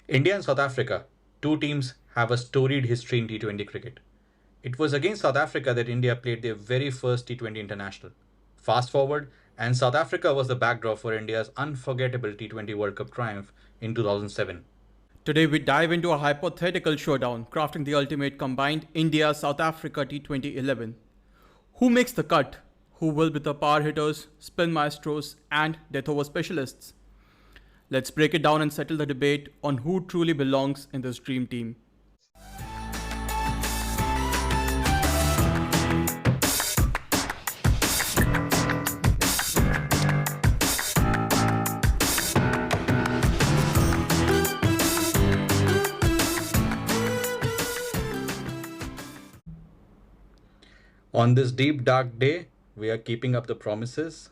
India and South Africa, two teams have a storied history in T20 cricket. It was against South Africa that India played their very first T20 international. Fast forward, and South Africa was the backdrop for India's unforgettable T20 World Cup triumph in 2007. Today, we dive into a hypothetical showdown, crafting the ultimate combined India South Africa T20 11. Who makes the cut? Who will be the power hitters, spin maestros, and death over specialists? Let's break it down and settle the debate on who truly belongs in this dream team. On this deep dark day, we are keeping up the promises.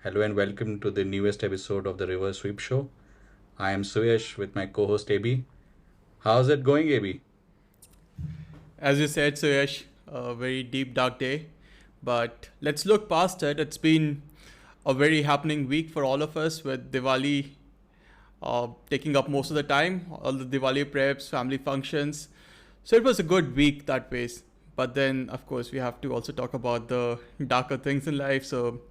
Hello and welcome to the newest episode of the Reverse Sweep Show. I am Suyash with my co-host AB. How's it going, AB? As you said, Suyash, a very deep, dark day. But let's look past it. It's been a very happening week for all of us with Diwali taking up most of the time, all the Diwali preps, family functions. So it was a good week that ways. But then, of course, we have to also talk about the darker things in life. So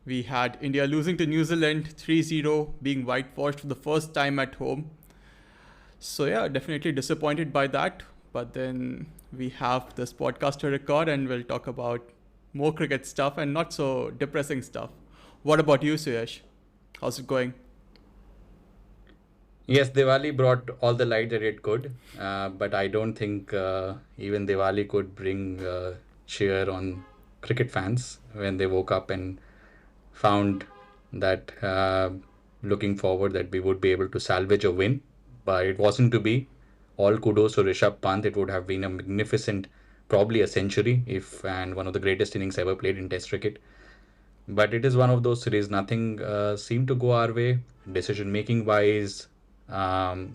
we had India losing to New Zealand 3-0, being whitewashed for the first time at home. So yeah, definitely disappointed by that. But then we have this podcast to record and we'll talk about more cricket stuff and not so depressing stuff. What about you, Suyash? How's it going? Yes, Diwali brought all the light that it could, but I don't think even Diwali could bring cheer on cricket fans when they woke up and found that looking forward that we would be able to salvage a win, but it wasn't to be. All kudos to Rishabh Pant. It would have been a magnificent, probably a century, if and one of the greatest innings ever played in Test cricket. But it is one of those series. Nothing seemed to go our way, decision making wise, and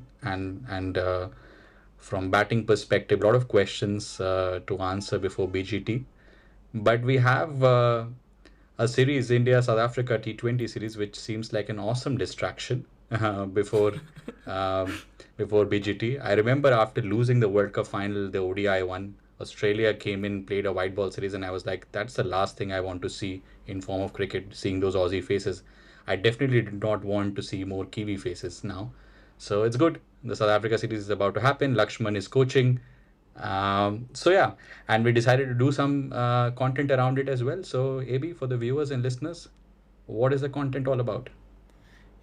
from batting perspective, a lot of questions to answer before BGT. But we have a series, India South Africa T20 series, which seems like an awesome distraction before before BGT. I remember after losing the World Cup final, the ODI one, Australia came in, played a white ball series, and I was like, that's the last thing I want to see in form of cricket, seeing those Aussie faces. I definitely did not want to see more Kiwi faces now. So it's good. The South Africa series is about to happen. Lakshman is coaching. So yeah, and we decided to do some content around it as well. So AB, for the viewers and listeners, what is the content all about?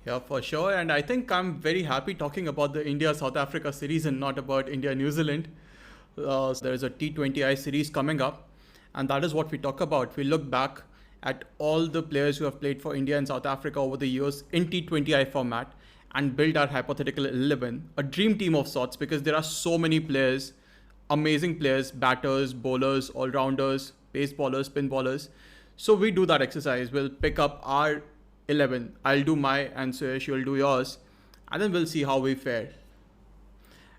Yeah, for sure. And I think I'm very happy talking about the India South Africa series and not about India New Zealand. There's a T20I series coming up, and that is what we talk about. We look back at all the players who have played for India and South Africa over the years in T20I format and build our hypothetical 11, a dream team of sorts, because there are so many players, amazing players, batters, bowlers, all-rounders, pace bowlers, spin bowlers. So we do that exercise. We'll pick up our 11. I'll do my and Suyash, you'll do yours. And then we'll see how we fare.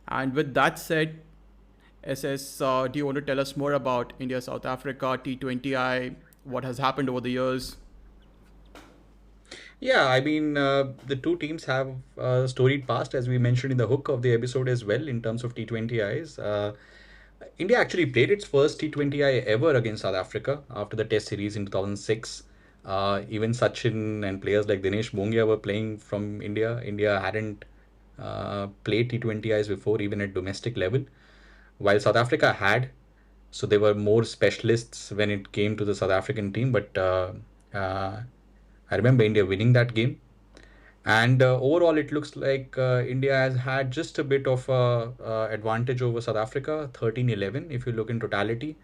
And with that said, SS, do you want to tell us more about India, South Africa, T20I, what has happened over the years? Yeah, I mean, the two teams have a storied past, as we mentioned in the hook of the episode as well, in terms of T20Is. India actually played its first T20I ever against South Africa after the Test series in 2006. Even Sachin and players like Dinesh Bhungia were playing from India. India hadn't played T20Is before, even at domestic level, while South Africa had. So they were more specialists when it came to the South African team. But I remember India winning that game. And overall, it looks like India has had just a bit of advantage over South Africa, 13-11, if you look in totality.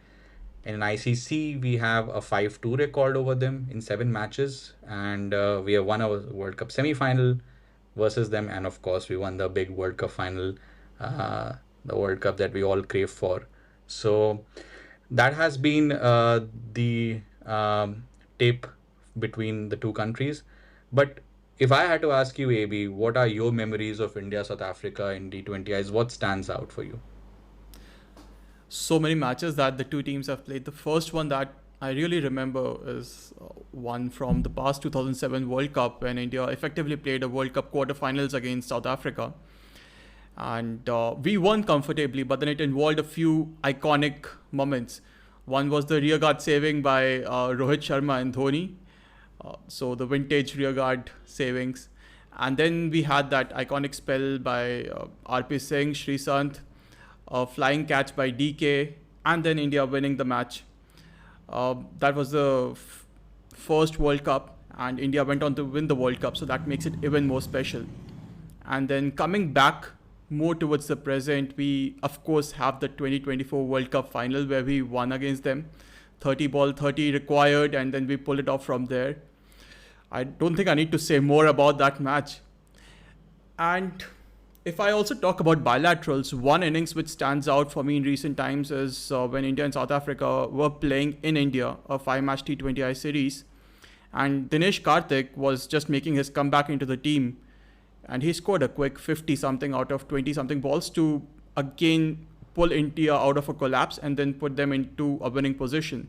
In ICC, we have a 5-2 record over them in 7 matches. And we have won our World Cup semi-final versus them. And of course, we won the big World Cup final, the World Cup that we all crave for. So that has been the tape between the two countries. But if I had to ask you, AB, what are your memories of India, South Africa in T20Is? What stands out for you? So many matches that the two teams have played. The first one that I really remember is one from the past 2007 World Cup when India effectively played a World Cup quarterfinals against South Africa. And we won comfortably, but then it involved a few iconic moments. One was the rearguard saving by Rohit Sharma and Dhoni, so the vintage rearguard savings. And then we had that iconic spell by RP Singh, Srisant, a flying catch by DK, and then India winning the match. That was the first World Cup, and India went on to win the World Cup, so that makes it even more special. And then coming back more towards the present, we of course have the 2024 World Cup final where we won against them. 30 ball, 30 required, and then we pulled it off from there. I don't think I need to say more about that match. And if I also talk about bilaterals, one innings which stands out for me in recent times is when India and South Africa were playing in India, a 5-match T20I series. And Dinesh Karthik was just making his comeback into the team. And he scored a quick 50 something out of 20 something balls to again pull India out of a collapse and then put them into a winning position.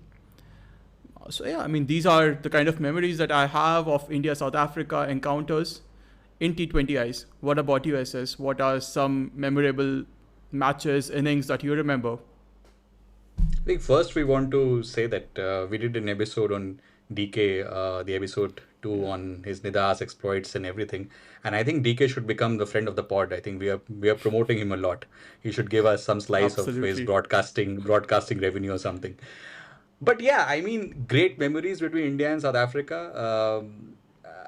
So yeah, I mean, these are the kind of memories that I have of India-South Africa encounters in T20Is. What about you, SS? What are some memorable matches, innings that you remember? I think first we want to say that we did an episode on DK, the episode 2 on his Nidas exploits and everything. And I think DK should become the friend of the pod. I think we are promoting him a lot. He should give us some slice of his Absolutely. broadcasting revenue or something. But yeah, I mean, great memories between India and South Africa.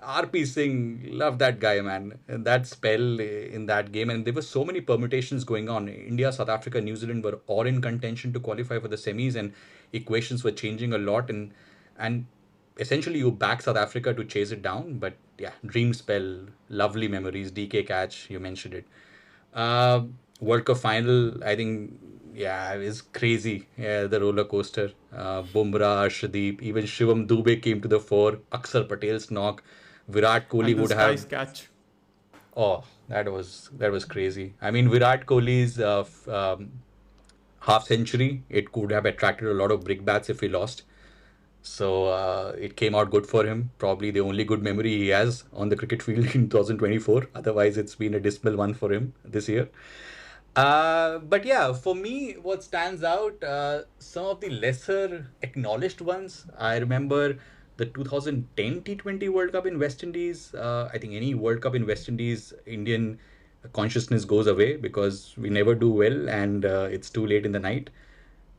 RP Singh, love that guy, man. And that spell in that game, and there were so many permutations going on. India, South Africa, New Zealand were all in contention to qualify for the semis, and equations were changing a lot. And essentially, you back South Africa to chase it down. But yeah, dream spell, lovely memories. DK catch, you mentioned it. Uh, World Cup final, I think, yeah, it was crazy. Yeah, the roller coaster. Bumrah, Arshdeep, even Shivam Dubey came to the fore. Akshar Patel's knock. Virat Kohli And the would have. Skies catch. Oh, that was crazy. I mean, Virat Kohli's half century, it could have attracted a lot of brickbats if he lost. So it came out good for him. Probably the only good memory he has on the cricket field in 2024. Otherwise, it's been a dismal one for him this year. But yeah, for me, what stands out, some of the lesser acknowledged ones. I remember the 2010 T20 World Cup in West Indies. I think any World Cup in West Indies, Indian consciousness goes away because we never do well and it's too late in the night.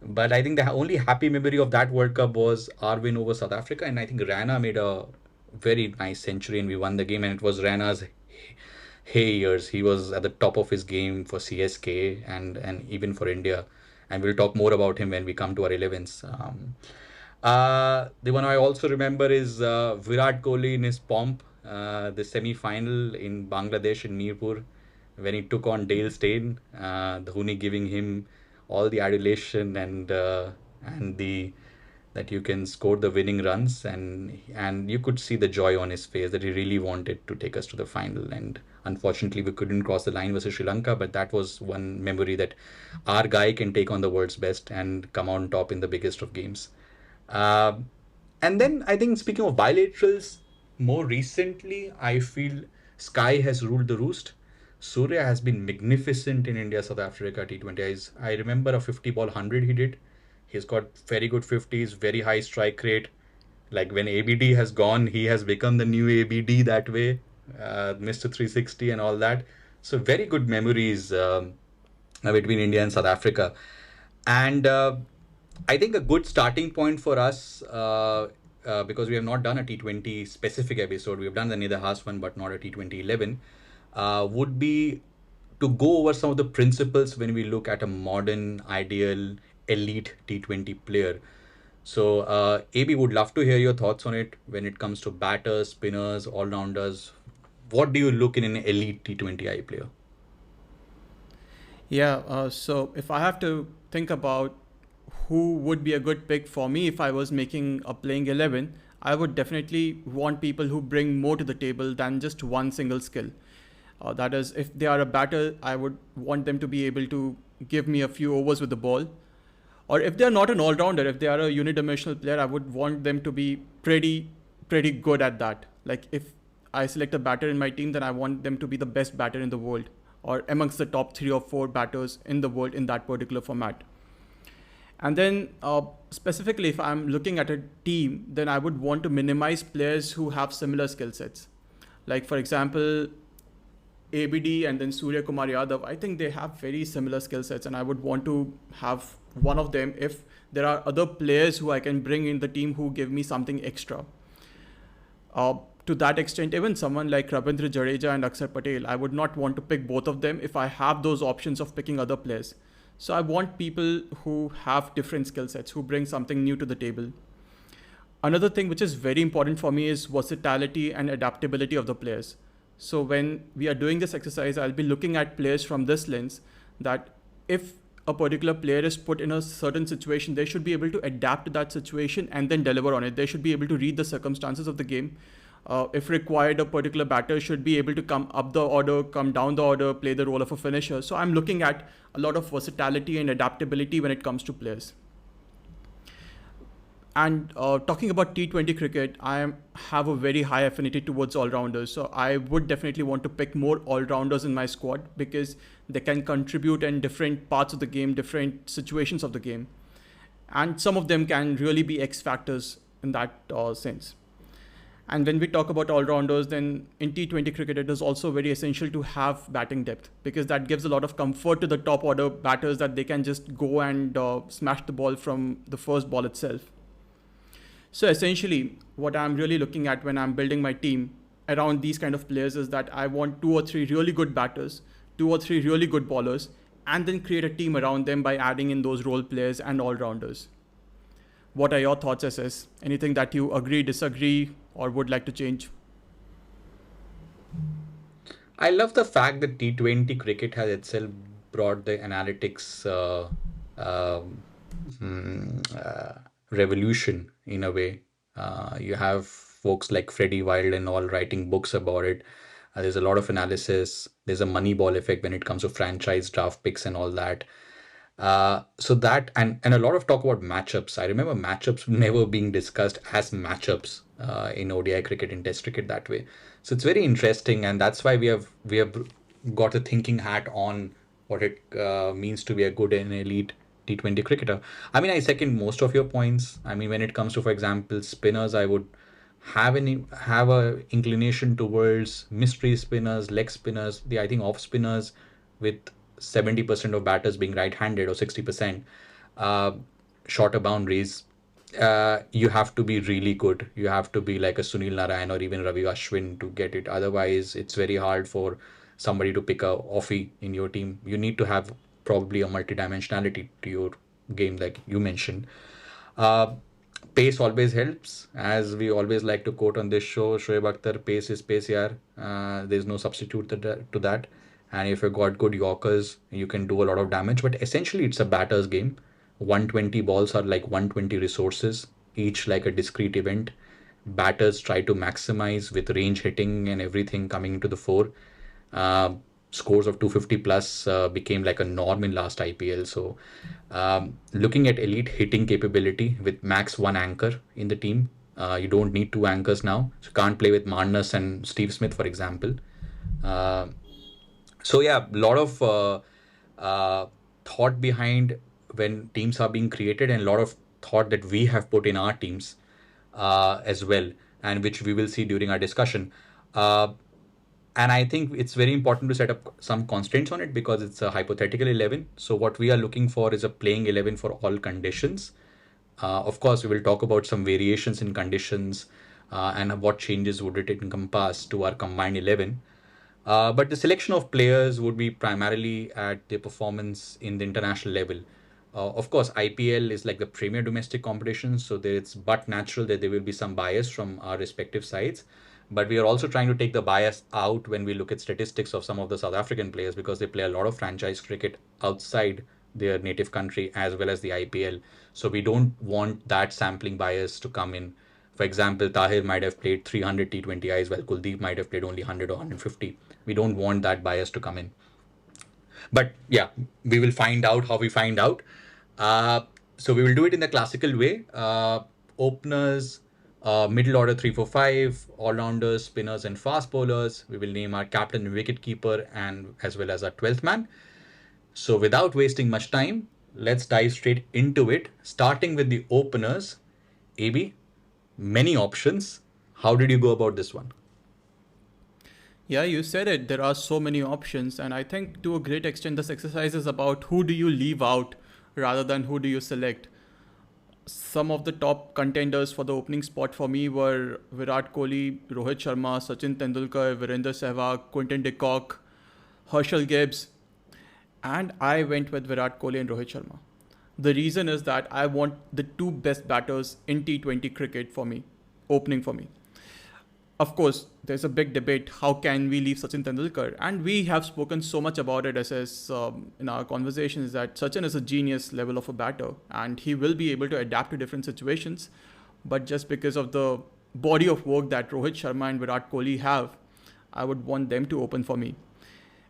But I think the only happy memory of that World Cup was our win over South Africa, and I think Rana made a very nice century and we won the game, and it was Rana's hey years. He was at the top of his game for CSK and even for India, and we'll talk more about him when we come to our 11s. The one I also remember is Virat Kohli in his pomp, the semi-final in Bangladesh in Mirpur, when he took on Dale Steyn, Dhoni giving him all the adulation and the that you can score the winning runs, and you could see the joy on his face that he really wanted to take us to the final, and unfortunately we couldn't cross the line versus Sri Lanka, but that was one memory that our guy can take on the world's best and come on top in the biggest of games. uh, and then I think, speaking of bilaterals, more recently, I feel Sky has ruled the roost. Surya has been magnificent in India South Africa T20. I remember a 50 ball 100 he did. He's got very good 50s, very high strike rate. Like when ABD has gone, he has become the new ABD that way, Mr. 360 and all that. So, very good memories between India and South Africa. And I think a good starting point for us, because we have not done a T20 specific episode, we have done the Nidahas one, but not a T20 11, would be to go over some of the principles when we look at a modern, ideal, elite T20 player. So, AB, would love to hear your thoughts on it when it comes to batters, spinners, all rounders. What do you look in an elite T20I player? Yeah, so if I have to think about who would be a good pick for me if I was making a playing 11, I would definitely want people who bring more to the table than just one single skill. That is, if they are a batter, I would want them to be able to give me a few overs with the ball. Or if they are not an all-rounder, if they are a unidimensional player, I would want them to be pretty good at that. Like if I select a batter in my team, then I want them to be the best batter in the world. or amongst the top 3 or 4 batters in the world in that particular format. And then specifically, if I'm looking at a team, then I would want to minimize players who have similar skill sets. Like for example, ABD and then Surya Kumar Yadav, I think they have very similar skill sets, and I would want to have one of them if there are other players who I can bring in the team who give me something extra. To that extent, even someone like Ravindra Jadeja and Akshar Patel, I would not want to pick both of them if I have those options of picking other players. So I want people who have different skill sets, who bring something new to the table. Another thing which is very important for me is versatility and adaptability of the players. So when we are doing this exercise, I'll be looking at players from this lens, that if a particular player is put in a certain situation, they should be able to adapt to that situation and then deliver on it. They should be able to read the circumstances of the game. If required, a particular batter should be able to come up the order, come down the order, play the role of a finisher. So I'm looking at a lot of versatility and adaptability when it comes to players. And talking about T20 cricket, have a very high affinity towards all-rounders. So I would definitely want to pick more all-rounders in my squad because they can contribute in different parts of the game, different situations of the game. And some of them can really be X factors in that sense. And when we talk about all-rounders, then in T20 cricket, it is also very essential to have batting depth because that gives a lot of comfort to the top order batters that they can just go and smash the ball from the first ball itself. So essentially, what I'm really looking at when I'm building my team around these kind of players is that I want 2 or 3 really good batters, 2 or 3 really good bowlers, and then create a team around them by adding in those role players and all-rounders. What are your thoughts, SS? Anything that you agree, disagree, or would like to change? I love the fact that T20 cricket has itself brought the analytics revolution in a way. You have folks like Freddie Wild and all writing books about it. There's a lot of analysis. There's a Moneyball effect when it comes to franchise draft picks and all that. So that and a lot of talk about matchups. I remember matchups never being discussed as matchups in ODI cricket and Test cricket that way. So it's very interesting, and that's why we have got a thinking hat on what it means to be a good and elite T20 cricketer. I mean, I second most of your points. I mean, when it comes to, for example, spinners, I would have a inclination towards mystery spinners, leg spinners, I think off spinners with 70% of batters being right-handed or 60%, shorter boundaries. You have to be really good. You have to be like a Sunil Narayan or even Ravi Ashwin to get it. Otherwise, it's very hard for somebody to pick a offie in your team. You need to have probably a multidimensionality to your game, like you mentioned. Uh, Pace always helps, as we always like to quote on this show. Shoaib Akhtar, pace is pace, yaar. There's no substitute to that. And if you've got good Yorkers, you can do a lot of damage. But essentially, it's a batter's game. 120 balls are like 120 resources, each like a discrete event. Batters try to maximize with range hitting and everything coming into the fore. Uh, Scores of 250 plus became like a norm in last IPL. So, looking at elite hitting capability with max one anchor in the team, you don't need two anchors now. So, you can't play with Marnus and Steve Smith, for example. Uh, so yeah, a lot of thought behind when teams are being created, and a lot of thought that we have put in our teams as well, and which we will see during our discussion. Uh, and I think it's very important to set up some constraints on it because it's a hypothetical 11. So what we are looking for is a playing 11 for all conditions. Of course, we will talk about some variations in conditions and what changes would it encompass to our combined 11. But the selection of players would be primarily at their performance in the international level. Of course, IPL is like the premier domestic competition, so there it's but natural that there will be some bias from our respective sides. But we are also trying to take the bias out when we look at statistics of some of the South African players because they play a lot of franchise cricket outside their native country as well as the IPL. So we don't want that sampling bias to come in. For example, Tahir might have played 300 T20Is while Kuldeep might have played only 100 or 150. We don't want that bias to come in. But yeah, we will find out how we find out. Uh, so we will do it in the classical way. Openers, Middle order 3-4-5, all rounders, spinners, and fast bowlers. We will name our captain and wicket keeper and as well as our 12th man. So without wasting much time, let's dive straight into it, starting with the openers. AB, many options. How did you go about this one? Yeah, you said it. There are so many options, and I think to a great extent, this exercise is about who do you leave out rather than who do you select. Some of the top contenders for the opening spot for me were Virat Kohli, Rohit Sharma, Sachin Tendulkar, Virender Sehwag, Quinton de Kock, Herschel Gibbs, and I went with Virat Kohli and Rohit Sharma. The reason is that I want the two best batters in T20 cricket for me, opening for me. Of course, there's a big debate. How can we leave Sachin Tendulkar? And we have spoken so much about it as in our conversations that Sachin is a genius level of a batter and he will be able to adapt to different situations. But just because of the body of work that Rohit Sharma and Virat Kohli have, I would want them to open for me.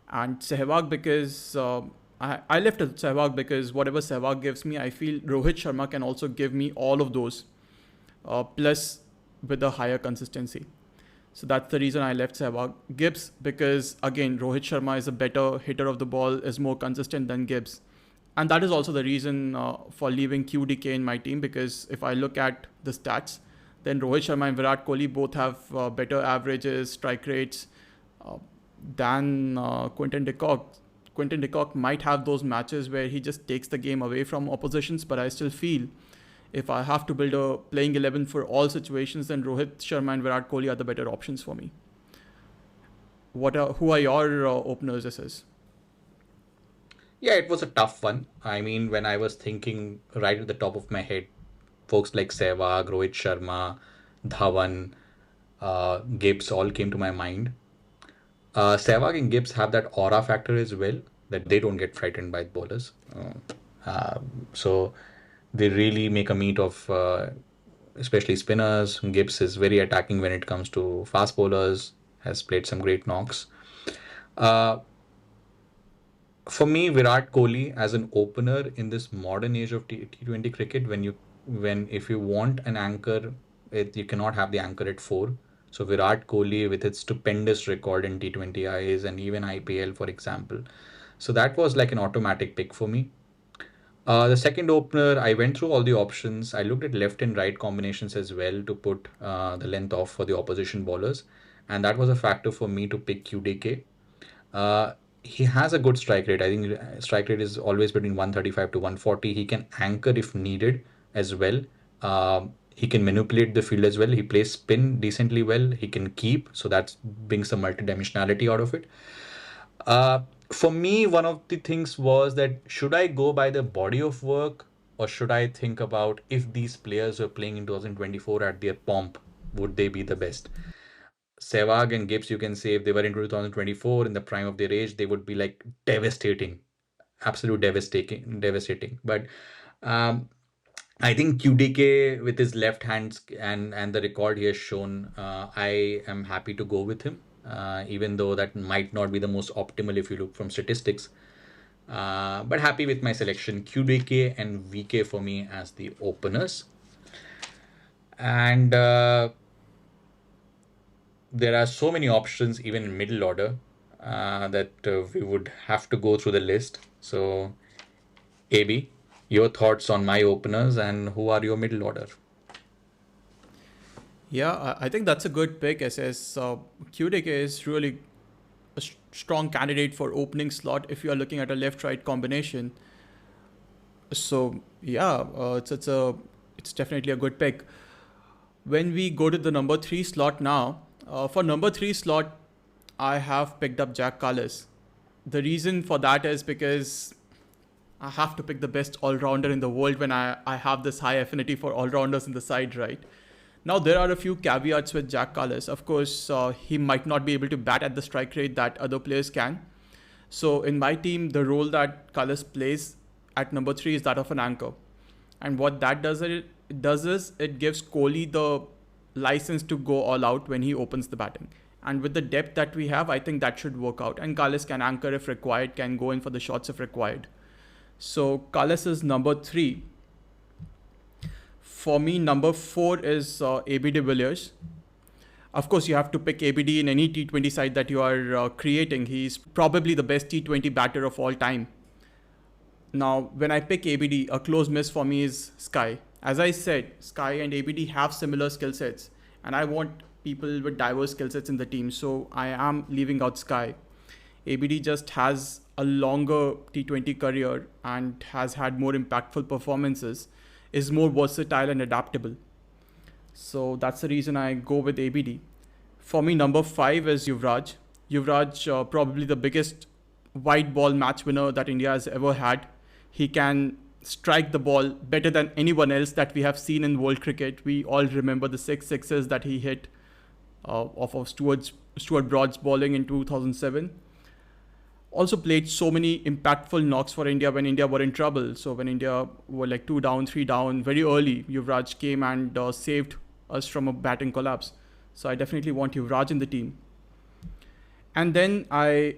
And Sehwag because I left Sehwag because whatever Sehwag gives me, I feel Rohit Sharma can also give me all of those, plus with a higher consistency. So that's the reason I left Sehwag. Gibbs because again Rohit Sharma is a better hitter of the ball, is more consistent than Gibbs. And that is also the reason for leaving QDK in my team, because if I look at the stats, then Rohit Sharma and Virat Kohli both have better averages, strike rates uh, than Quinton de Kock. Quinton de Kock might have those matches where he just takes the game away from oppositions, but I still feel if I have to build a playing 11 for all situations, then Rohit Sharma and Virat Kohli are the better options for me. Who are your openers, this is? Yeah, it was a tough one. I mean, when I was thinking right at the top of my head, folks like Sehwag, Rohit Sharma, Dhawan, Gibbs all came to my mind. Sehwag and Gibbs have that aura factor as well, that they don't get frightened by bowlers. So they really make a meat of especially spinners. Gibbs is very attacking when it comes to fast bowlers, has played some great knocks. Uh, for me, Virat Kohli as an opener in this modern age of T20 cricket, when if you want an anchor, you cannot have the anchor at four. So Virat Kohli with its stupendous record in T20Is and even IPL, for example. So that was like an automatic pick for me. The second opener, I went through all the options. I looked at left and right combinations as well to put the length off for the opposition bowlers. And that was a factor for me to pick QDK. Uh, he has a good strike rate. I think strike rate is always between 135 to 140. He can anchor if needed as well. He can manipulate the field as well. He plays spin decently well. He can keep, so that brings some multidimensionality out of it. For me, one of the things was that should I go by the body of work or should I think about if these players were playing in 2024 at their pomp, would they be the best? Sehwag and Gibbs, you can say if they were in 2024 in the prime of their age, they would be like devastating, absolute devastating. But um, I think QDK with his left hands and the record he has shown, I am happy to go with him. Even though that might not be the most optimal if you look from statistics. But happy with my selection. QDK and VK for me as the openers. And there are so many options, even in middle order, that we would have to go through the list. So, AB, your thoughts on my openers and who are your middle order? Yeah, I think that's a good pick. SS QDK is really a strong candidate for opening slot if you are looking at a left-right combination. So yeah, it's definitely a good pick. When we go to the number three slot now, for number three slot, I have picked up Jack Callis. The reason for that is because I have to pick the best all-rounder in the world when I have this high affinity for all-rounders in the side, right? Now, there are a few caveats with Jack Callis. Of course, he might not be able to bat at the strike rate that other players can. So, in my team, the role that Callis plays at number three is that of an anchor. And what that does is it gives Kohli the license to go all out when he opens the batting. And with the depth that we have, I think that should work out. And Callis can anchor if required, can go in for the shots if required. So Callis is number three. For me, number 4 is AB de Villiers. Of course, you have to pick ABD in any T20 side that you are creating. He's probably the best T20 batter of all time. Now, when I pick ABD, a close miss for me is Sky. As I said, Sky and ABD have similar skill sets, and I want people with diverse skill sets in the team, so I am leaving out Sky. ABD just has a longer T20 career and has had more impactful performances, is more versatile and adaptable. So that's the reason I go with ABD. For me, number 5 is Yuvraj. Yuvraj, probably the biggest white ball match winner that India has ever had. He can strike the ball better than anyone else that we have seen in world cricket. We all remember the 6 sixes that he hit off of Stuart Broad's bowling in 2007. Also played so many impactful knocks for India when India were in trouble. So when India were like 2 down, 3 down, very early, Yuvraj came and saved us from a batting collapse. So I definitely want Yuvraj in the team. And then I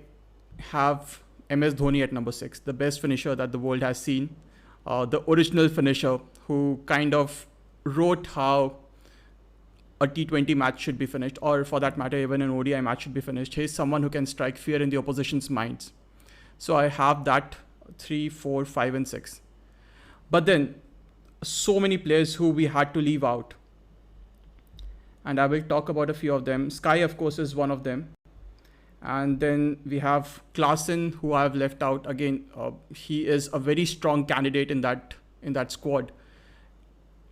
have MS Dhoni at number 6, the best finisher that the world has seen. The original finisher who kind of wrote how a T20 match should be finished, or for that matter, even an ODI match should be finished. He's someone who can strike fear in the opposition's minds. So I have that 3, 4, 5, and 6. But then, so many players who we had to leave out. And I will talk about a few of them. Sky, of course, is one of them. And then we have Klaasen, who I have left out. Again, he is a very strong candidate in that squad.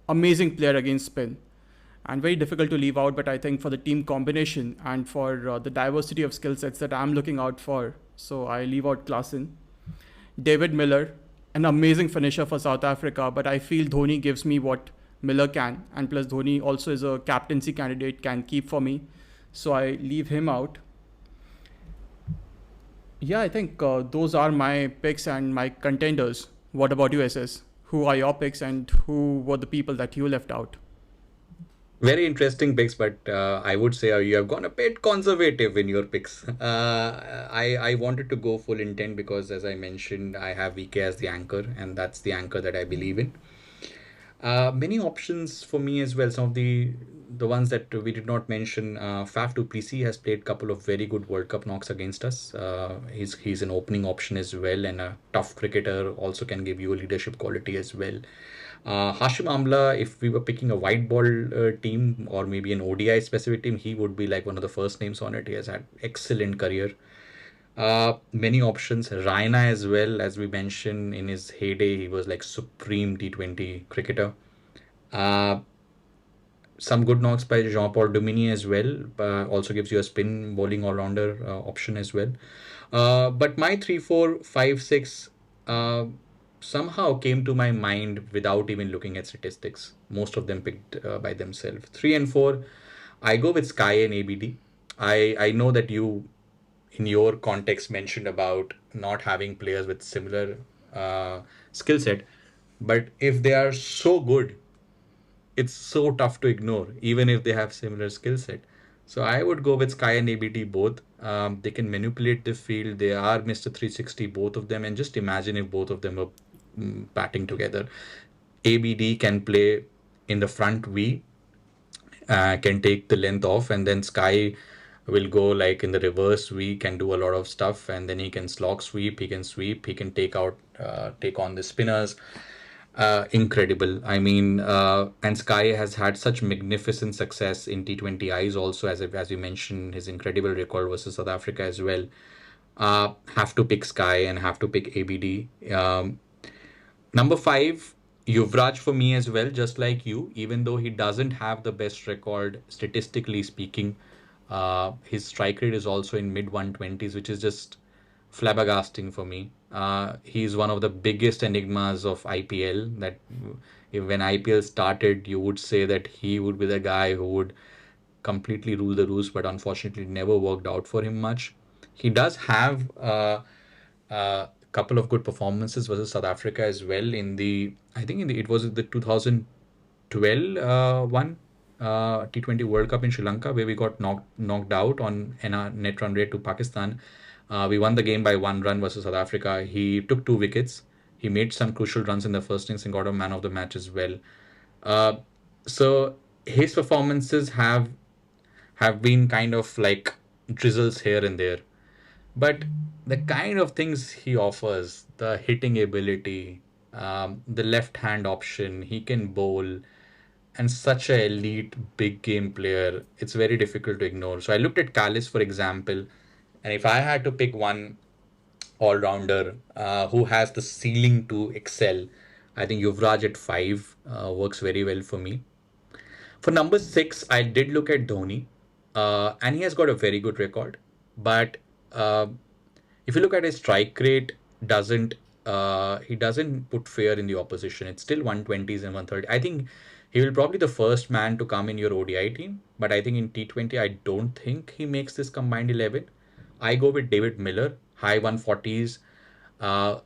Amazing player against spin. And very difficult to leave out, but I think for the team combination and for the diversity of skill sets that I'm looking out for, so I leave out Klaasen. David Miller, an amazing finisher for South Africa, but I feel Dhoni gives me what Miller can, and plus Dhoni also is a captaincy candidate, can keep for me, so I leave him out. Yeah, I think those are my picks and my contenders. What about you, SS? Who are your picks and who were the people that you left out? Very interesting picks, but I would say you have gone a bit conservative in your picks. I wanted to go full intent because, as I mentioned, I have VK as the anchor, and that's the anchor that I believe in. Many options for me as well. Some of the ones that we did not mention. Faf du Plessis has played a couple of very good World Cup knocks against us. He's an opening option as well, and a tough cricketer. Also can give you a leadership quality as well. Hashim Amla, if we were picking a white ball team or maybe an ODI specific team, he would be like one of the first names on it. He has had excellent career. Many options. Raina as well, as we mentioned in his heyday, he was like supreme T20 cricketer. Some good knocks by Jean-Paul Domini as well. Also gives you a spin bowling all-rounder option as well. But my 3, 4, 5, 6 somehow came to my mind without even looking at statistics. Most of them picked by themselves. 3 and 4, I go with Sky and ABD. I know that you, in your context, mentioned about not having players with similar skill set. But if they are so good, it's so tough to ignore, even if they have similar skill set. So I would go with Sky and ABD both. They can manipulate the field. They are Mr. 360, both of them. And just imagine if both of them were batting together. ABD can play in the front V, can take the length off, and then Sky will go like in the reverse V, can do a lot of stuff, and then he can slog sweep, he can take on the spinners. Incredible. I mean, and Sky has had such magnificent success in T20Is also, as you mentioned, his incredible record versus South Africa as well. Have to pick Sky and have to pick ABD. Number 5, Yuvraj for me as well, just like you, even though he doesn't have the best record statistically speaking. His strike rate is also in mid 120s, which is just flabbergasting for me. He's one of the biggest enigmas of IPL, that when IPL started, you would say that he would be the guy who would completely rule the roost, but unfortunately it never worked out for him much. He does have a couple of good performances versus South Africa as well it was the 2012 one T20 World Cup in Sri Lanka, where we got knocked out on a net run rate to Pakistan. We won the game by 1 run versus South Africa. He took 2 wickets. He made some crucial runs in the first innings and got a man of the match as well. Uh, so his performances have been kind of like drizzles here and there. But the kind of things he offers, the hitting ability, the left hand option, he can bowl, and such a elite big game player, it's very difficult to ignore. So I looked at Callis, for example, and if I had to pick one all rounder who has the ceiling to excel, I think Yuvraj at five works very well for me. For number six, I did look at Dhoni, and he has got a very good record. But uh, if you look at his strike rate, doesn't he doesn't put fear in the opposition. It's still 120s and 130. I think he will probably the first man to come in your ODI team. But I think in T20, I don't think he makes this combined 11. I go with David Miller, high 140s,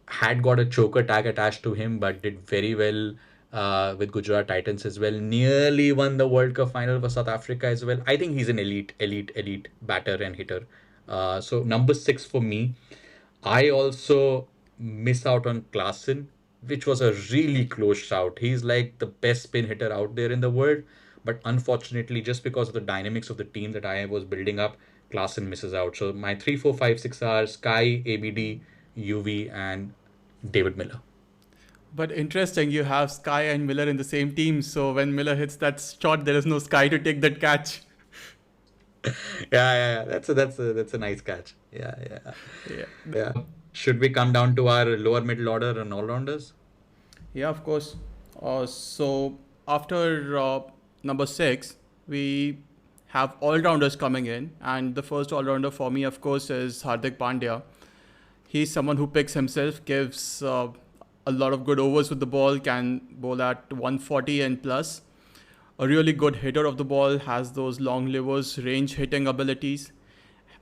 had got a choker tag attached to him, but did very well with Gujarat Titans as well. Nearly won the World Cup final for South Africa as well. I think he's an elite batter and hitter. So number six for me. I also miss out on Klaassen, which was a really close shout. He's like the best spin hitter out there in the world. But unfortunately, just because of the dynamics of the team that I was building up, Klaassen misses out. So my 3, 4, 5, 6 are Sky, ABD, UV, and David Miller. But interesting, you have Sky and Miller in the same team. So when Miller hits that shot, there is no Sky to take that catch. Yeah. That's a nice catch. Yeah. Yeah. Yeah. Should we come down to our lower middle order and all rounders? Yeah, of course. So after number six, we have all rounders coming in, and the first all rounder for me, of course, is Hardik Pandya. He's someone who picks himself, gives a lot of good overs with the ball, can bowl at 140 and plus. A really good hitter of the ball, has those long levers, range hitting abilities.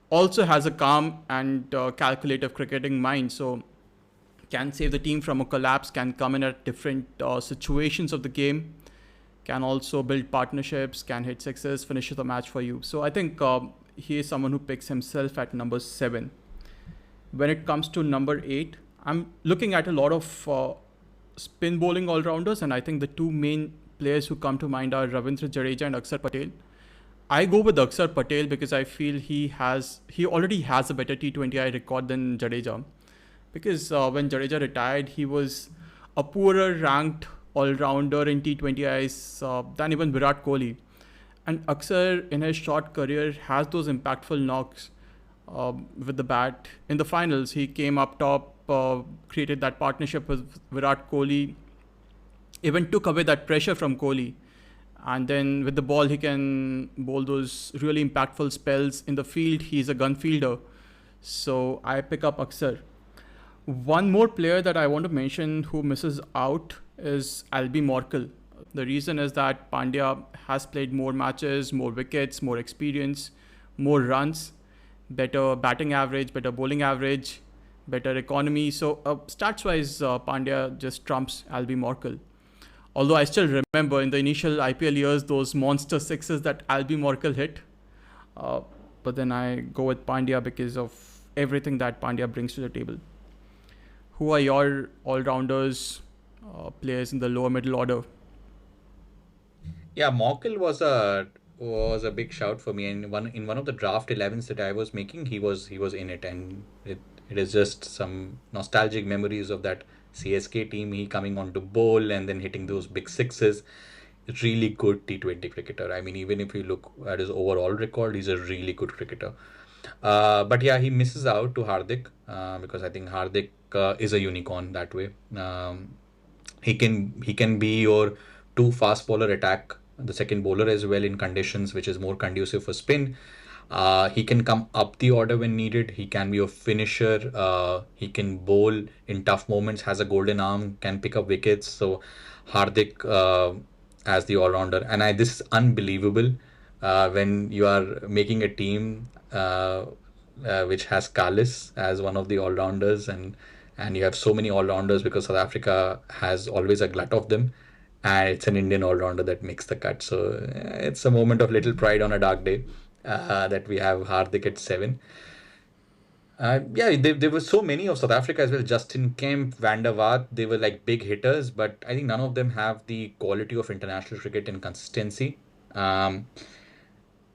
Also has a calm and calculative cricketing mind. So can save the team from a collapse, can come in at different situations of the game, can also build partnerships, can hit sixes, finish the match for you. So I think he is someone who picks himself at number seven. When it comes to number eight, I'm looking at a lot of spin bowling all rounders, and I think the two main players who come to mind are Ravindra Jadeja and Akshar Patel. I go with Akshar Patel because I feel he already has a better T20I record than Jadeja. Because when Jadeja retired, he was a poorer ranked all-rounder in T20Is than even Virat Kohli. And Akshar, in his short career, has those impactful knocks with the bat. In the finals, he came up top, created that partnership with Virat Kohli, even took away that pressure from Kohli. And then with the ball, he can bowl those really impactful spells in the field. He's a gun fielder. So I pick up Akshar. One more player that I want to mention who misses out is Albi Morkel. The reason is that Pandya has played more matches, more wickets, more experience, more runs, better batting average, better bowling average, better economy. So stats-wise, Pandya just trumps Albi Morkel. Although I still remember in the initial IPL years, those monster sixes that Albi Morkel hit. But then I go with Pandya because of everything that Pandya brings to the table. Who are your all-rounders, players in the lower middle order? Yeah, Morkel was a big shout for me, and one of the draft 11s that I was making, he was in it, and it is just some nostalgic memories of that CSK team. He coming on to bowl and then hitting those big sixes. Really good T20 cricketer. I mean, even if you look at his overall record, he's a really good cricketer. But yeah, he misses out to Hardik because I think Hardik is a unicorn that way. He can be your two fast bowler attack the second bowler as well in conditions which is more conducive for spin. He can come up the order when needed. He can be a finisher. He can bowl in tough moments. Has a golden arm. Can pick up wickets. So Hardik as the all rounder, and this is unbelievable when you are making a team which has Kalis as one of the all rounders, and you have so many all rounders because South Africa has always a glut of them, and it's an Indian all rounder that makes the cut. So it's a moment of little pride on a dark day that we have Hardik at seven. Yeah, there were so many of South Africa as well. Justin Kemp, Van der Vaart, they were like big hitters, but I think none of them have the quality of international cricket and consistency. Um,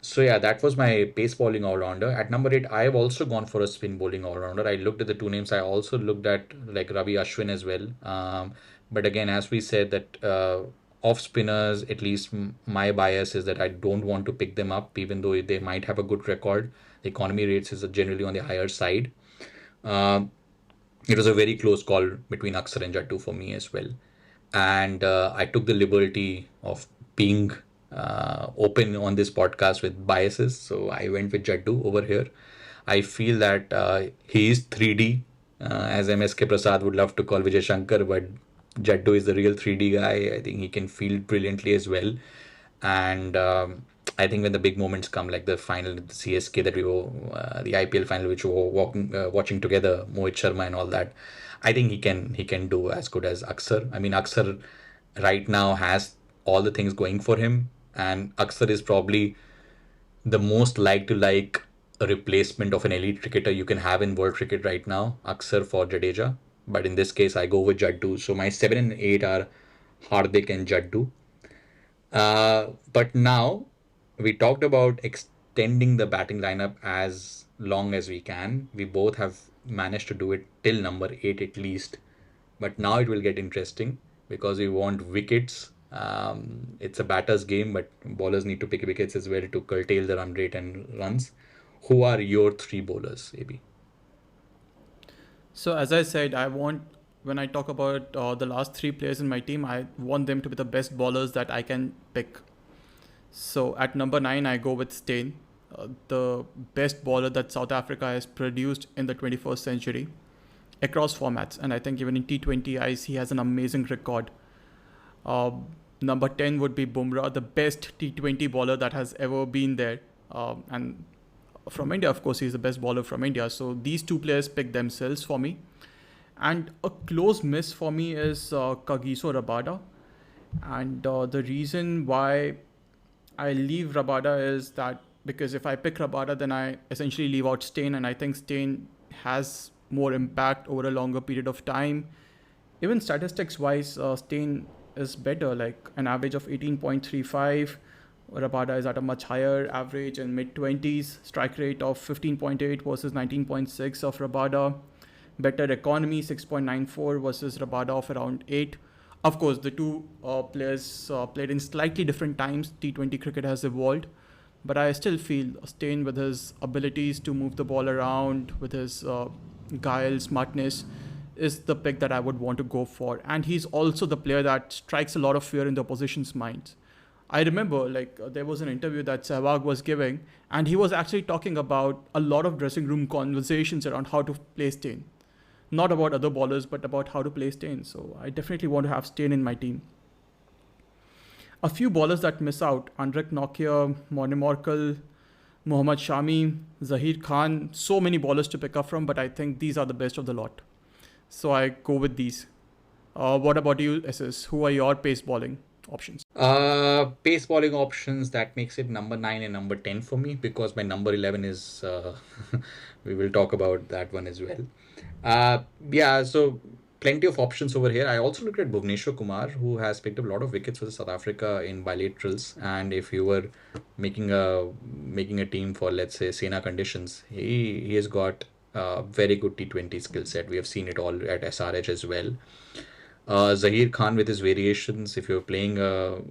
so yeah, that was my pace bowling all rounder. At number eight, I have also gone for a spin bowling all rounder. I looked at the two names. I also looked at like Ravi Ashwin as well. But again, as we said, that off spinners, at least my bias is that I don't want to pick them up, even though they might have a good record. The economy rates is generally on the higher side. Um it was a very close call between Aksar and Jaddu for me as well. And I took the liberty of being open on this podcast with biases. So I went with Jaddu over here. I feel that he is 3D, as MSK Prasad would love to call Vijay Shankar, but Jaddu is the real 3D guy. I think he can field brilliantly as well. And I think when the big moments come, like the final, the CSK that we were, the IPL final, which we were watching together, Mohit Sharma and all that, I think he can do as good as Aksar. I mean, Aksar right now has all the things going for him, and Aksar is probably the most like to like a replacement of an elite cricketer you can have in world cricket right now, Aksar for Jadeja. But in this case, I go with Jaddu. So my 7 and 8 are Hardik and Jaddu. But now we talked about extending the batting lineup as long as we can. We both have managed to do it till number eight at least. But now it will get interesting because we want wickets. It's a batter's game, but bowlers need to pick wickets as well to curtail the run rate and runs. Who are your three bowlers, AB? So as I said, when I talk about the last three players in my team, I want them to be the best bowlers that I can pick. So at number nine, I go with Steyn, the best bowler that South Africa has produced in the 21st century across formats. And I think even in T20 eyes, he has an amazing record. Uh, Number 10 would be Bumrah, the best T20 bowler that has ever been there. And from India, of course, he's the best bowler from India. So these two players pick themselves for me. And a close miss for me is Kagiso Rabada. And the reason why I leave Rabada is that because if I pick Rabada, then I essentially leave out Steyn, and I think Steyn has more impact over a longer period of time. Even statistics wise, Steyn is better, like an average of 18.35. Rabada is at a much higher average in mid 20s, strike rate of 15.8 versus 19.6 of Rabada. Better economy 6.94 versus Rabada of around 8. Of course, the two players played in slightly different times. T20 cricket has evolved, but I still feel Steyn, with his abilities to move the ball around, with his guile, smartness, is the pick that I would want to go for. And he's also the player that strikes a lot of fear in the opposition's minds. I remember there was an interview that Sehwag was giving, and he was actually talking about a lot of dressing room conversations around how to play Steyn. Not about other bowlers, but about how to play Steyn. So I definitely want to have Steyn in my team. A few bowlers that miss out: Andrek Nokia, Morne Morkel, Mohammad Shami, Zahir Khan. So many bowlers to pick up from, but I think these are the best of the lot. So I go with these. What about you, SS? Who are your pace bowling options? Pace bowling options, that makes it number 9 and number 10 for me because my number 11 is, we will talk about that one as well. Yeah, so plenty of options over here. I also looked at Bhuvneshwar Kumar, who has picked up a lot of wickets for South Africa in bilaterals. And if you were making a team for, let's say, Sena conditions, he has got a very good T20 skill set. We have seen it all at SRH as well. Zahir Khan with his variations. If you're playing a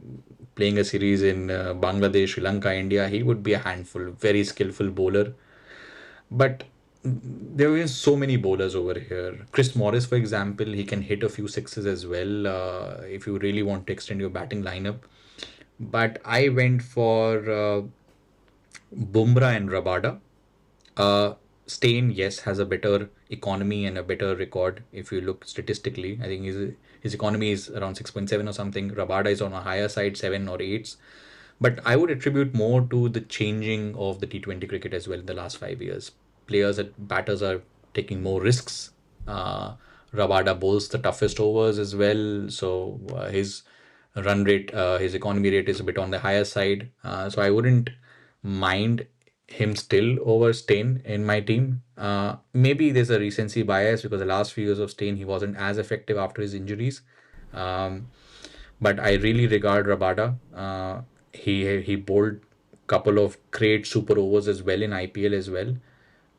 series in Bangladesh, Sri Lanka, India, he would be a handful. Very skillful bowler. But there are so many bowlers over here. Chris Morris, for example, he can hit a few sixes as well if you really want to extend your batting lineup. But I went for Bumrah and Rabada. Steyn, yes, has a better economy and a better record if you look statistically. I think his economy is around 6.7 or something. Rabada is on a higher side, 7 or 8s. But I would attribute more to the changing of the T20 cricket as well in the last 5 years. Batters are taking more risks. Rabada bowls the toughest overs as well. So his run rate, his economy rate is a bit on the higher side. So I wouldn't mind him still over Steyn in my team. Maybe there's a recency bias because the last few years of Steyn, he wasn't as effective after his injuries. Um, but I really regard Rabada. He bowled couple of great super overs as well in IPL as well.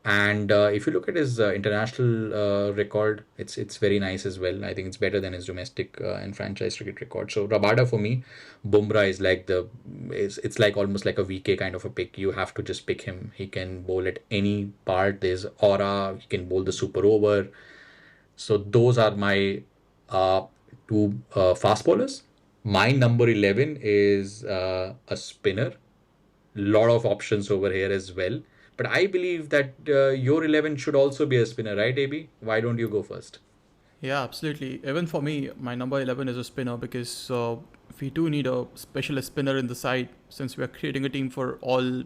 And if you look at his international record, it's very nice as well. I think it's better than his domestic and franchise cricket record. So Rabada for me, Bumrah is like it's like almost like a VK kind of a pick. You have to just pick him. He can bowl at any part. There's aura. He can bowl the super over. So those are my uh, two fast bowlers. My number 11 is a spinner. Lot of options over here as well. But I believe that your 11 should also be a spinner, right, AB? Why don't you go first? Yeah, absolutely. Even for me, my number 11 is a spinner because we do need a specialist spinner in the side since we are creating a team for all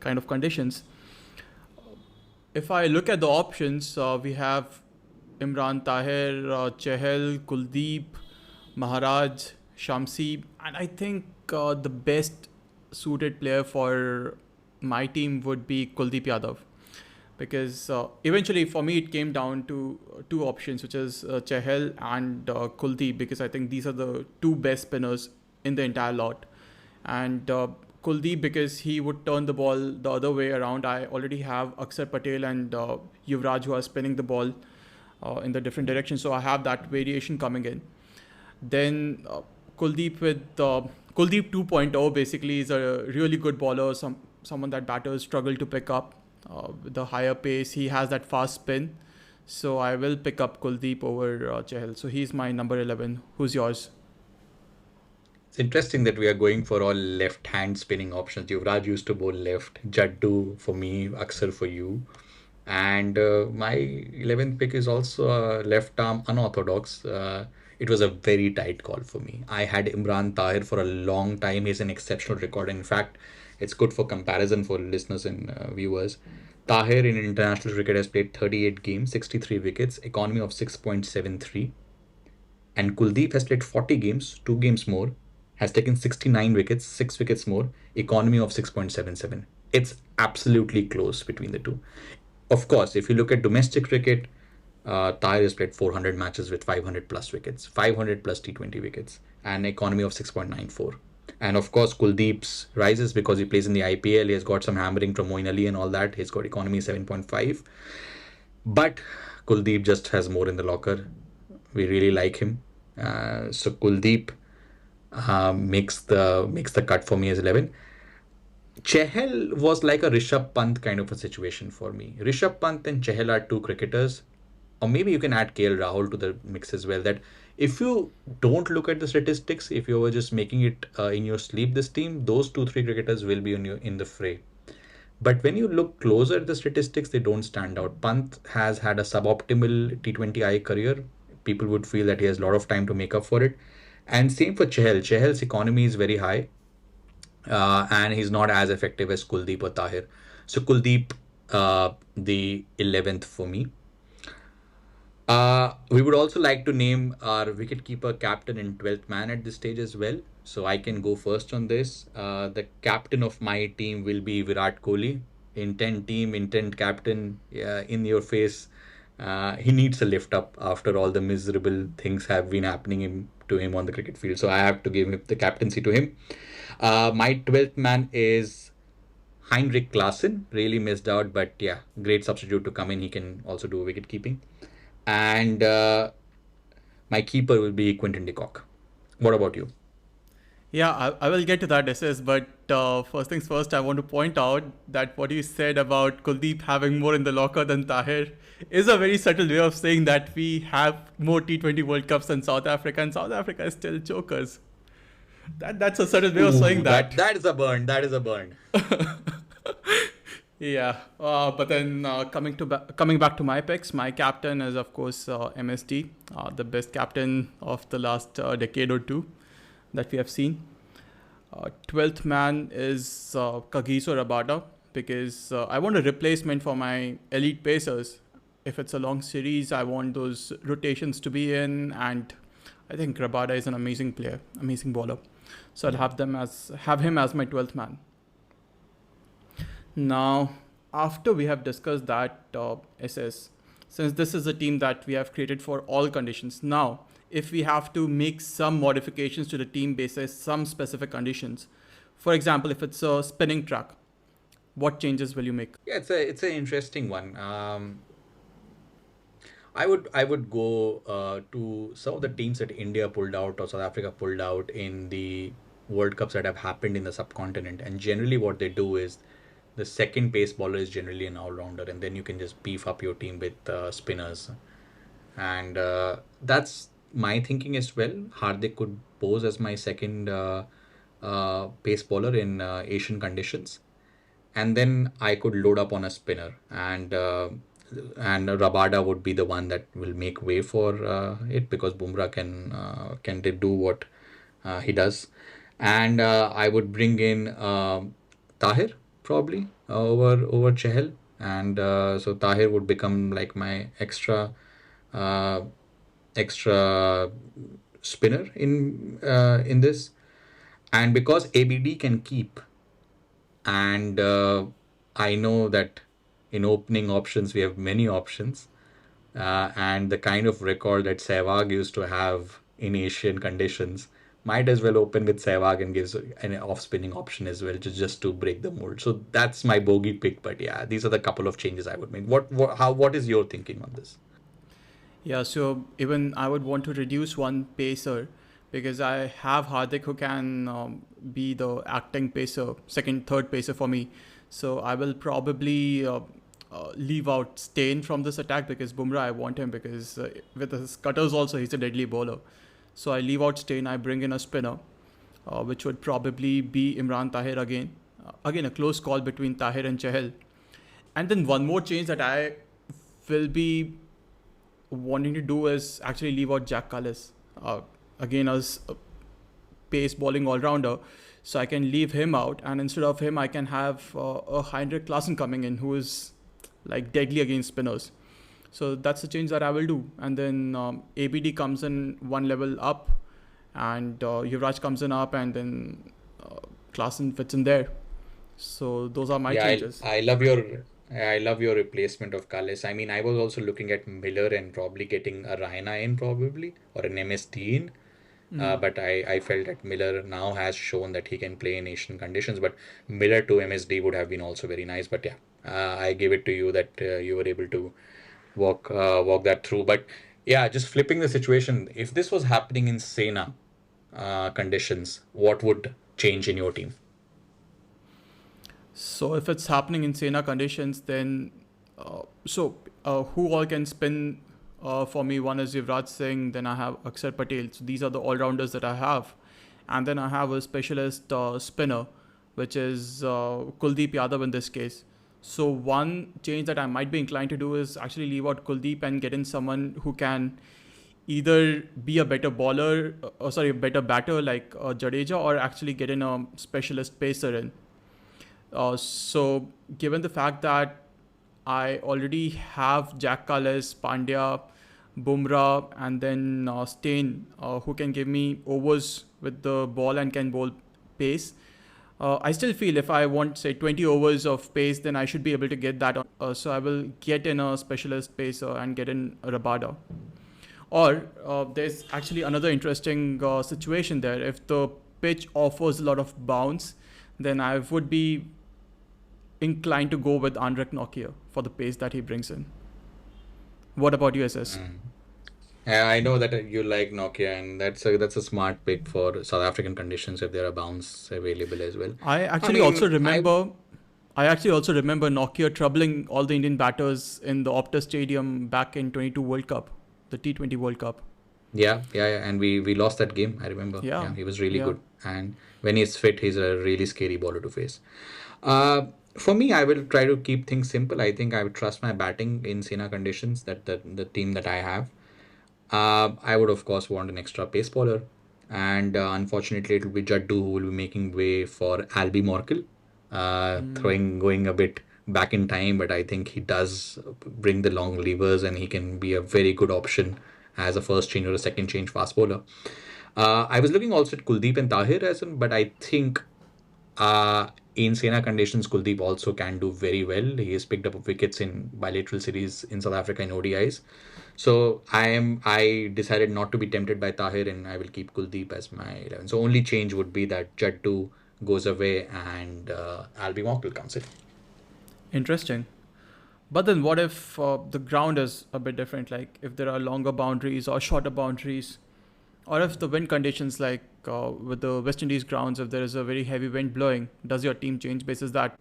kind of conditions. If I look at the options, we have Imran Tahir, Chahal, Kuldeep, Maharaj, Shamsi, and I think the best suited player for my team would be Kuldeep Yadav because eventually for me it came down to two options, which is Chahal and Kuldeep, because I think these are the two best spinners in the entire lot. And Kuldeep, because he would turn the ball the other way around. I already have Akshar Patel and Yuvraj who are spinning the ball in the different directions, so I have that variation coming in. Then Kuldeep with Kuldeep 2.0 basically is a really good bowler, someone that batters struggle to pick up with the higher pace. He has that fast spin, so I will pick up Kuldeep over Chahal. So he's my number 11. Who's yours? It's interesting that we are going for all left-hand spinning options. Yuvraj used to bowl left, Jaddu for me, Aksar for you. And my 11th pick is also a left arm unorthodox. It was a very tight call for me. I had Imran Tahir for a long time. He's an exceptional record. In fact, it's good for comparison for listeners and viewers. Tahir in international cricket has played 38 games, 63 wickets, economy of 6.73. And Kuldeep has played 40 games, 2 games more, has taken 69 wickets, 6 wickets more, economy of 6.77. It's absolutely close between the two. Of course, if you look at domestic cricket, Tahir has played 400 matches with 500 plus wickets, 500 plus T20 wickets, and economy of 6.94. And of course, Kuldeep's rises because he plays in the IPL. He has got some hammering from Moeen Ali and all that. He's got economy 7.5. But Kuldeep just has more in the locker. We really like him. So Kuldeep makes the cut for me as 11. Chahal was like a Rishabh Pant kind of a situation for me. Rishabh Pant and Chahal are two cricketers, or maybe you can add KL Rahul to the mix as well. That if you don't look at the statistics, if you were just making it in your sleep, this team, those two three cricketers will be in the fray. But when you look closer at the statistics, they don't stand out. Pant has had a suboptimal T20I career. People would feel that he has a lot of time to make up for it. And same for Chahal. Chahal's economy is very high, and he's not as effective as Kuldeep or Tahir. So Kuldeep, the 11th for me. We would also like to name our wicketkeeper, captain, and 12th man at this stage as well. So I can go first on this. The captain of my team will be Virat Kohli. Intent team, intent captain, in your face. He needs a lift up after all the miserable things have been happening to him on the cricket field. So I have to give the captaincy to him. My 12th man is Heinrich Klaassen. Really missed out, but yeah, great substitute to come in. He can also do wicket keeping. And my keeper will be Quinton de Kock. What about you? Yeah, I will get to that SS, but first things first, I want to point out that what you said about Kuldeep having more in the locker than Tahir is a very subtle way of saying that we have more T20 World Cups than South Africa, and South Africa is still chokers. That's a subtle way of saying Ooh, that that. that is a burn. That is a burn. Yeah, but then coming back to my picks, my captain is of course MST, the best captain of the last decade or two that we have seen. 12th man is Kagiso Rabada because I want a replacement for my elite pacers. If it's a long series, I want those rotations to be in, and I think Rabada is an amazing player, amazing bowler. So I'll have him as my 12th man. Now, after we have discussed that SS, since this is a team that we have created for all conditions, now if we have to make some modifications to the team basis some specific conditions, for example, if it's a spinning track, what changes will you make? Yeah, it's an interesting one. I would go to some of the teams that India pulled out or South Africa pulled out in the World Cups that have happened in the subcontinent. And generally, what they do is the second pace bowler is generally an all rounder, and then you can just beef up your team with spinners. And that's my thinking as well. Hardik could pose as my second pace bowler in Asian conditions, and then I could load up on a spinner, and Rabada would be the one that will make way for it because Bumrah can do what he does, and I would bring in Tahir probably over Chahal, and so Tahir would become like my uh, extra spinner in this, and because ABD can keep, and I know that in opening options we have many options, and the kind of record that Sehwag used to have in Asian conditions might as well open with Sehwag and gives an off spinning option as well, just to break the mold. So that's my bogey pick. But yeah, these are the couple of changes I would make. What is your thinking on this? Yeah, so even I would want to reduce one pacer because I have Hardik who can be the acting pacer, second, third pacer for me. So I will probably leave out Steyn from this attack because Bumrah, I want him because with his cutters also, he's a deadly bowler. So I leave out Steyn, I bring in a spinner, which would probably be Imran Tahir again. Again, a close call between Tahir and Chahal. And then one more change that I will be wanting to do is actually leave out Jack Cullis. Again, as a pace bowling all rounder. So I can leave him out, and instead of him, I can have a Heinrich Klaasen coming in, who is like deadly against spinners. So that's the change that I will do. And then ABD comes in one level up, and Yuvraj comes in up, and then Klaasen fits in there. So those are my Yeah, changes. I love your replacement of Kallis. I mean, I was also looking at Miller and probably getting a Raina in probably or an MSD in. But I felt that Miller now has shown that he can play in Asian conditions. But Miller to MSD would have been also very nice. But yeah, I give it to you that you were able to walk that through. But yeah, just flipping the situation. If this was happening in Sena conditions, what would change in your team? So if it's happening in Sena conditions, then who all can spin for me? One is Yuvraj Singh, then I have Akshar Patel. So these are the all rounders that I have, and then I have a specialist spinner, which is Kuldeep Yadav in this case. So one change that I might be inclined to do is actually leave out Kuldeep and get in someone who can either be a better bowler, a better batter like Jadeja, or actually get in a specialist pacer in. So, given the fact that I already have Jack Cullis, Pandya, Bumrah, and then Steyn, who can give me overs with the ball and can bowl pace, I still feel if I want, say, 20 overs of pace, then I should be able to get that on. So, I will get in a specialist pacer and get in a Rabada. Or there's actually another interesting situation there. If the pitch offers a lot of bounce, then I would be inclined to go with Andrek Nokia for the pace that he brings in. What about you, SS? Yeah, I know that you like Nokia, and that's a smart pick for South African conditions if there are bounce available as well. I I actually also mean, I remember. I actually also remember Nokia troubling all the Indian batters in the Optus Stadium back in 22 World Cup, the T20 World Cup. yeah, and we lost that game. I remember. Yeah, Yeah, he was really yeah. good, and when he's fit, he's a really scary bowler to face. Uh, for me, I will try to keep things simple. I think I would trust my batting in Sena conditions. That the team that I have. I would of course want an extra pace bowler, and unfortunately, it will be Jaddu who will be making way for Albie Morkel, going a bit back in time, but I think he does bring the long levers, and he can be a very good option as a first change or a second change fast bowler. I was looking also at Kuldeep and Tahir as well, but I think in Sena conditions, Kuldeep also can do very well. He has picked up wickets in bilateral series in South Africa in ODIs. So I decided not to be tempted by Tahir, and I will keep Kuldeep as my 11. So only change would be that Jaddu goes away and Albi Mockle comes in. Interesting. But then what if the ground is a bit different? Like if there are longer boundaries or shorter boundaries, or if the wind conditions, like with the West Indies grounds, if there is a very heavy wind blowing, does your team change basis that?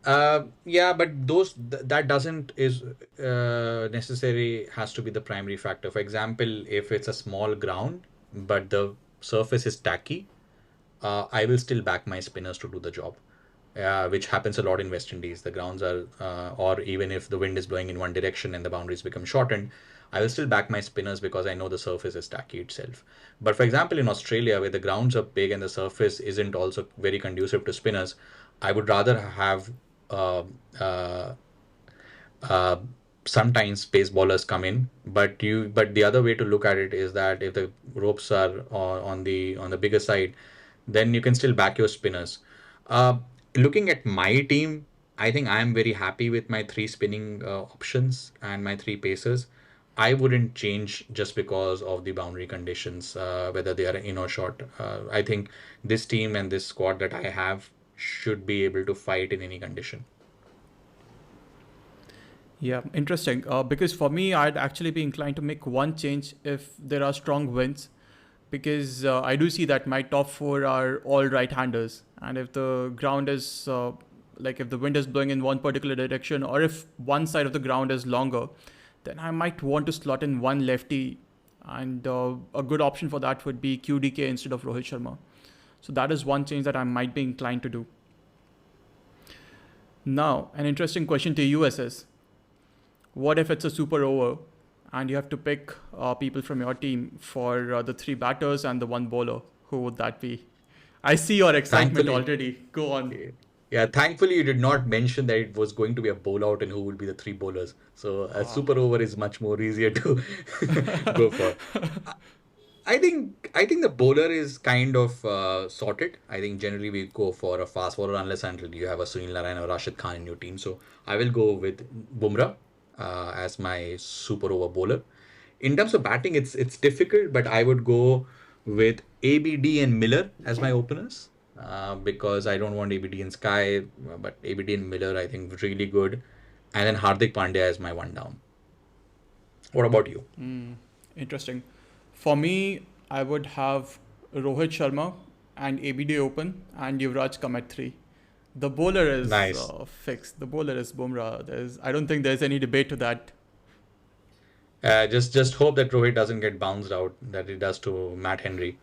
Yeah, but that doesn't is necessary has to be the primary factor. For example, if it's a small ground but the surface is tacky, I will still back my spinners to do the job, which happens a lot in West Indies. The grounds are, or even if the wind is blowing in one direction and the boundaries become shortened, I will still back my spinners because I know the surface is tacky itself. But for example, in Australia, where the grounds are big and the surface isn't also very conducive to spinners, I would rather have uh, uh, uh, sometimes pace bowlers come in, but the other way to look at it is that if the ropes are on the bigger side, then you can still back your spinners. Uh, Looking at my team, I think I am very happy with my three spinning options and my three pacers. I wouldn't change just because of the boundary conditions, whether they are in or short. I think this team and this squad that I have should be able to fight in any condition. Yeah, interesting. Because for me, I'd actually be inclined to make one change if there are strong winds, because I do see that my top four are all right-handers, and if the ground is like if the wind is blowing in one particular direction, or if one side of the ground is longer, then I might want to slot in one lefty, and a good option for that would be QDK instead of Rohit Sharma. So that is one change that I might be inclined to do. Now, an interesting question to you is, what if it's a super over and you have to pick people from your team for the three batters and the one bowler? Who would that be? I see your excitement Thankfully, already. Go on. yeah, thankfully you did not mention that it was going to be a bowl out and who will be the three bowlers. So a super over is much more easier to go for. I think the bowler is kind of sorted. I think generally we go for a fast bowler unless until you have a Sunil Narayan or Rashid Khan in your team. So I will go with Bumrah as my super over bowler. In terms of batting, it's difficult, but I would go with ABD and Miller as my openers because I don't want ABD and Sky, but ABD and Miller I think really good, and then Hardik Pandya as my one down. What about you? Interesting. For me, I would have Rohit Sharma and ABD open and Yuvraj come at three. The bowler is Nice. fixed. The bowler is Bumrah. I don't think there's any debate to that. Just hope that Rohit doesn't get bounced out that he does to Matt Henry.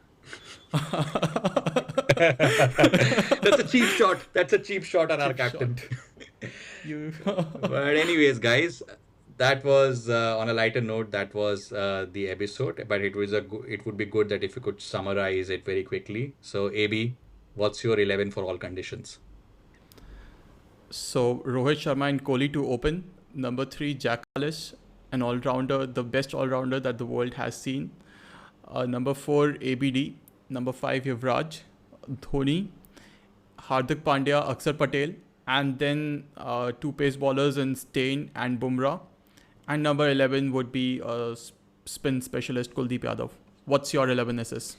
That's a cheap shot. That's a cheap shot on our Cheap captain. shot. You. But anyways, guys, that was on a lighter note. That was the episode. But it would be good that if you could summarize it very quickly. So, AB, what's your 11 for all conditions? So Rohit Sharma and Kohli to open. Number three, Jack Ellis, an all-rounder, the best all-rounder that the world has seen. Number four, ABD. Number five, Yuvraj, Dhoni, Hardik Pandya, Akshar Patel, and then two pace bowlers in Steyn and Bumrah. And number 11 would be spin specialist Kuldeep Yadav. What's your 11 SS?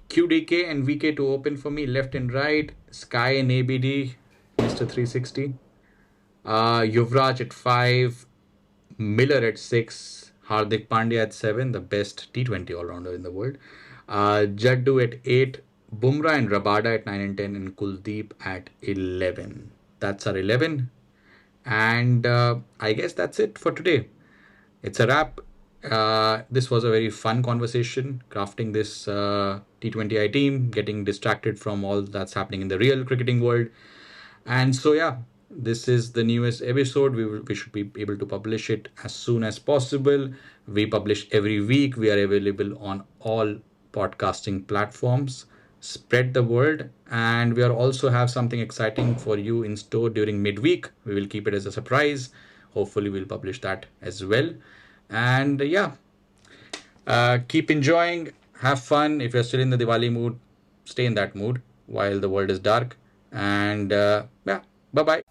QDK and VK to open for me, left and right. Sky and ABD, Mr. 360. Yuvraj at 5. Miller at 6. Hardik Pandya at 7, the best T20 all-rounder in the world. Jaddu at 8. Bumrah and Rabada at 9 and 10. And Kuldeep at 11. That's our 11. And I guess that's it for today. It's a wrap. This was a very fun conversation, crafting this T20I team, getting distracted from all that's happening in the real cricketing world. And so, yeah, this is the newest episode. We should be able to publish it as soon as possible. We publish every week. We are available on all podcasting platforms. Spread the word, and we are also have something exciting for you in store during midweek. We will keep it as a surprise. Hopefully, we'll publish that as well. And yeah, keep enjoying, have fun. If you're still in the Diwali mood, stay in that mood while the world is dark. And yeah, bye bye.